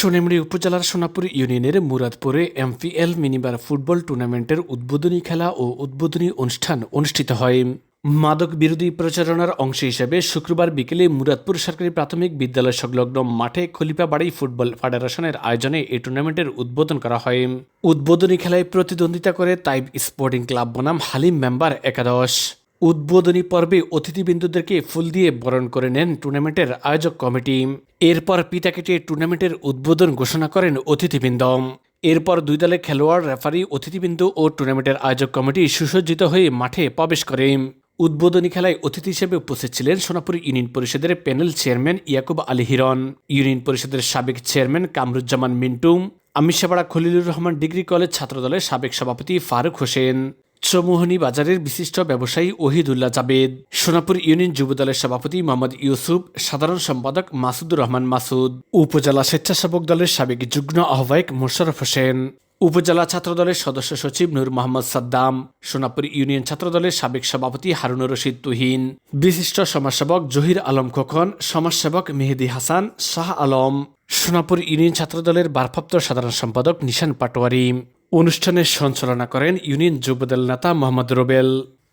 সোনামুড়ি উপজেলার সোনাপুর ইউনিয়নের মুরাদপুরে MPL minibar football টুর্নামেন্টের উদ্বোধনী খেলা ও উদ্বোধনী অনুষ্ঠান অনুষ্ঠিত হয়। মাদক বিরোধী প্রচারণার অংশ হিসেবে শুক্রবার বিকেলে মুরাদপুর সরকারি প্রাথমিক বিদ্যালয় সংলগ্ন মাঠে খলিফাবাড়ি ফুটবল ফেডারেশনের আয়োজনে এই টুর্নামেন্টের উদ্বোধন করা হয়। উদ্বোধনী খেলায় প্রতিদ্বন্দ্বিতা করে তাইব স্পোর্টিং ক্লাব বনাম হালিম মেম্বার একাদশ। উদ্বোধনী পর্বে অতিথিবৃন্দদেরকে ফুল দিয়ে বরণ করে নেন টুর্নামেন্টের আয়োজক কমিটি। এরপর পিতা কেটে টুর্নামেন্টের উদ্বোধন ঘোষণা করেন অতিথিবৃন্দ। এরপর দুই দলের খেলোয়াড়, রেফারি, অতিথিবৃন্দ ও টুর্নামেন্টের আয়োজক কমিটি সুসজ্জিত হয়ে মাঠে প্রবেশ করে। উদ্বোধনী খেলায় অতিথি হিসেবে উপস্থিত ছিলেন সোনাপুর ইউনিয়ন পরিষদের panel chairman Yakub Ali Hiron, union পরিষদের সাবেক chairman Kamruzzaman Mintu, Amishapara Khalilur Rahman degree college ছাত্রদলের সাবেক সভাপতি ফারুক হোসেন, চৌমুহনী বাজারের বিশিষ্ট ব্যবসায়ী ওহিদুল্লাহ জাবেদ, সোনাপুর ইউনিয়ন যুবদলের সভাপতি মোহাম্মদ ইউসুফ, সাধারণ সম্পাদক মাসুদুর রহমান মাসুদ, উপজেলা স্বেচ্ছাসেবক দলের সাবেক যুগ্ম আহ্বায়ক মোশাররফ হোসেন, উপজেলা ছাত্রদলের সদস্য সচিব নূর মোহাম্মদ সাদ্দাম, সোনাপুর ইউনিয়ন ছাত্রদলের সাবেক সভাপতি হারুনুর রশিদ তুহিন, বিশিষ্ট সমাজসেবক জহির আলম খোকন, সমাজসেবক মেহেদি হাসান, শাহ আলম, সোনাপুর ইউনিয়ন ছাত্রদলের ভারপ্রাপ্ত সাধারণ সম্পাদক নিশান পাটোয়ারি। অনুষ্ঠানের সঞ্চালনা করেন ইউনিয়ন যুবদল নেতা মোহাম্মদ রোবেল।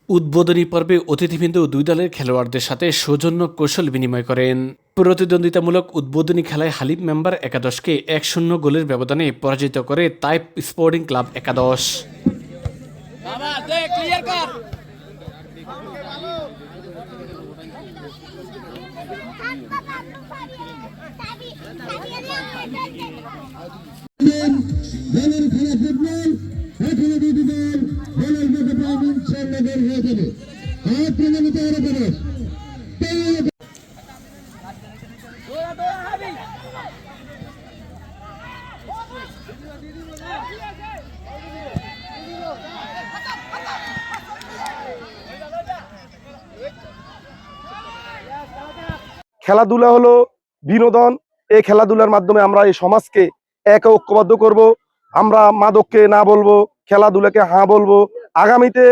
উদ্বোধনী পর্বে অতিথিবৃন্দ দুই দলের খেলোয়াড়দের সাথে সৌজন্য কৌশল বিনিময় করেন। প্রতিদ্বন্দ্বিতামূলক উদ্বোধনী খেলায় হালিম মেম্বার একাদশকে 1-0 গোলের ব্যবধানে পরাজিত করে তাইব স্পোর্টিং ক্লাব একাদশ। দলের খেলা ফুটবল, এখনো দুটি দল দলের মধ্যে প্রায় 4 নগর হয়ে যাবে। আর প্রণামিত আরো করে খেলাধুলা হলো বিনোদন। এই খেলাধুলার মাধ্যমে আমরা এই সমাজকে একে ঐক্যবদ্ধ করব। আমরা মাদককে না বলবো, খেলাধুলাকে হ্যাঁ বলবো। আগামীতে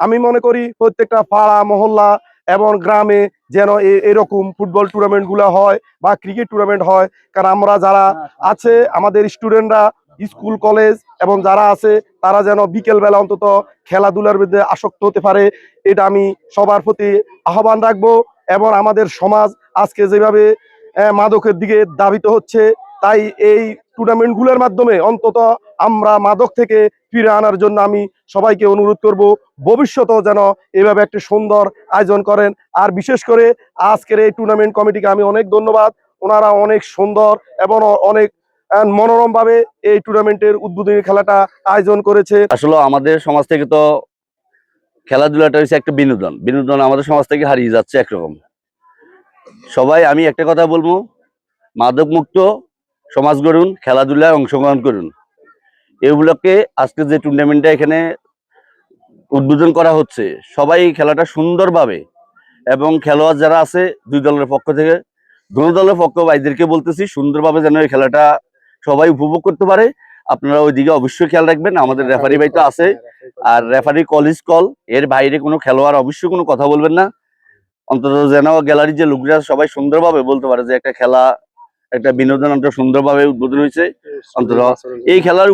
আমি মনে করি প্রত্যেকটা পাড়া মহল্লা এবং গ্রামে যেন এরকম ফুটবল টুর্নামেন্ট গুলা হয় বা ক্রিকেট টুর্নামেন্ট হয়। কারণ আমরা যারা আছে, আমাদের স্টুডেন্টরা স্কুল কলেজ এবং যারা আছে তারা যেন বিকেল বেলা অন্তত খেলাধুলার মধ্যে আসক্ত হতে পারে, এটা আমি সবার প্রতি আহ্বান রাখবো। এবং আমাদের সমাজ আজকে যেভাবে মাদকের দিকে ধাবিত হচ্ছে, তাই এই টুর্নামেন্টগুলোর মাধ্যমে অন্তত আমরা মাদক থেকে ফিরে আনার জন্য আমি সবাইকে অনুরোধ করব ভবিষ্যতেও যেন এভাবে একটি সুন্দর আয়োজন করেন। আর বিশেষ করে আজকের এই টুর্নামেন্ট কমিটিকে আমি অনেক ধন্যবাদ। ওনারা অনেক সুন্দর এবং অনেক মনোরম ভাবে এই টুর্নামেন্টের উদ্বোধনী খেলাটা আয়োজন করেছে। আসলে আমাদের সমাজ থেকে তো খেলাধুলাটা হচ্ছে একটা বিনোদন। বিনোদন আমাদের সমাজ থেকে হারিয়ে যাচ্ছে একরকম। সবাই আমি একটা কথা বলবো, মাদক মুক্ত সমাজ গড়ুন, খেলাধুলায় অংশগ্রহণ করুন। এগুলোকে আজকে যে টুর্নামেন্টটা এখানে উদ্বোধন করা হচ্ছে, সবাই খেলাটা সুন্দরভাবে এবং খেলোয়াড় যারা আছে দুই দলের পক্ষ থেকে, দুই দলের পক্ষ ভাইদেরকে বলতেছি সুন্দরভাবে যেন এই খেলাটা সবাই উপভোগ করতে পারে। আপনারা ওইদিকে অবশ্যই খেয়াল রাখবেন। আমাদের রেফারি ভাই তো আছে, আর রেফারি কলেজ কল, এর বাইরে কোনো খেলোয়াড় অবশ্যই কোনো কথা বলবেন না। অন্তত যেন গ্যালারির যে লোকরা সবাই সুন্দরভাবে বলতে পারে যে একটা খেলা, একটা বিনোদন অন্তত সুন্দরভাবে উদ্বোধন হয়েছে। অন্তত এই খেলার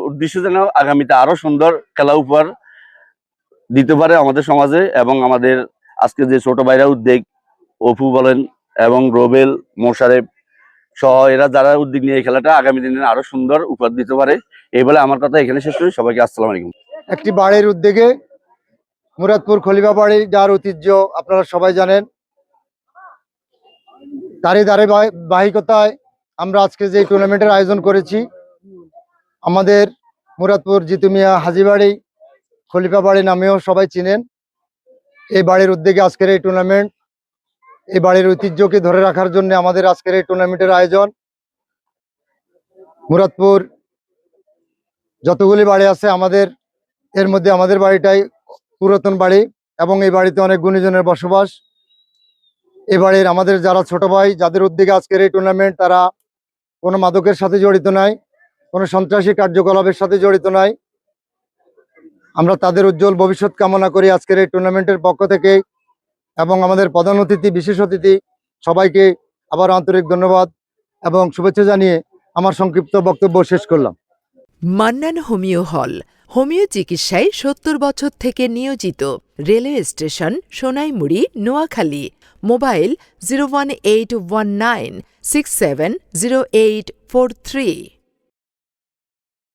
উদ্দেশ্য যেন আগামীতে আরো সুন্দর খেলা উপহার দিতে পারে আমাদের সমাজে। এবং আমাদের আজকে যে ছোট ভাইরা উদ্যোগ, অপু বলেন এবং রোবেল, মোশারেফ সহ এরা যারা উদ্যোগ নিয়ে এই খেলাটা আগামী দিনে আরো সুন্দর উপহার দিতে পারে, এই বলে আমার কথা এখানে শেষ করি। সবাইকে আসসালামু আলাইকুম। একটি বাড়ির উদ্যোগে মুরাদপুর খলিফা বাড়ি, যার ঐতিহ্য আপনারা সবাই জানেন, তারই ধারাবাহিকতায় আমরা আজকে যে টুর্নামেন্টের আয়োজন করেছি। আমাদের মুরাদপুর জিতু মিয়া হাজিবাড়ি খলিফা বাড়ি নামেও সবাই চিনেন। এই বাড়ির উদ্যোগে আজকের এই টুর্নামেন্ট, এই বাড়ির ঐতিহ্যকে ধরে রাখার জন্য আমাদের আজকের এই টুর্নামেন্টের আয়োজন। মুরাদপুর যতগুলি বাড়ি আছে আমাদের, এর মধ্যে আমাদের বাড়িটাই পুরাতন বাড়ি এবং এই বাড়িতে অনেক গুণীজনের বসবাস। এই বাড়ির আমাদের যারা ছোট ভাই, যাদের উদ্যোগে আজকের এই টুর্নামেন্ট, তারা কোনো মাদকের সাথে জড়িত নাই, কোনো সন্ত্রাসী কার্যকলাপের সাথে জড়িত নাই। আমরা তাদের উজ্জ্বল ভবিষ্যৎ কামনা করি আজকের এই টুর্নামেন্টের পক্ষ থেকে। এবং আমাদের প্রধান অতিথি, বিশেষ অতিথি সবাইকে আবার আন্তরিক ধন্যবাদ এবং শুভেচ্ছা জানিয়ে আমার সংক্ষিপ্ত বক্তব্য শেষ করলাম। মান্নান হোমিও হল হোমিও চিকিৎসায় ৭০ বছর থেকে নিয়োজিত। Railway station Sonaimuri, Noakhali. Mobile 01819670843।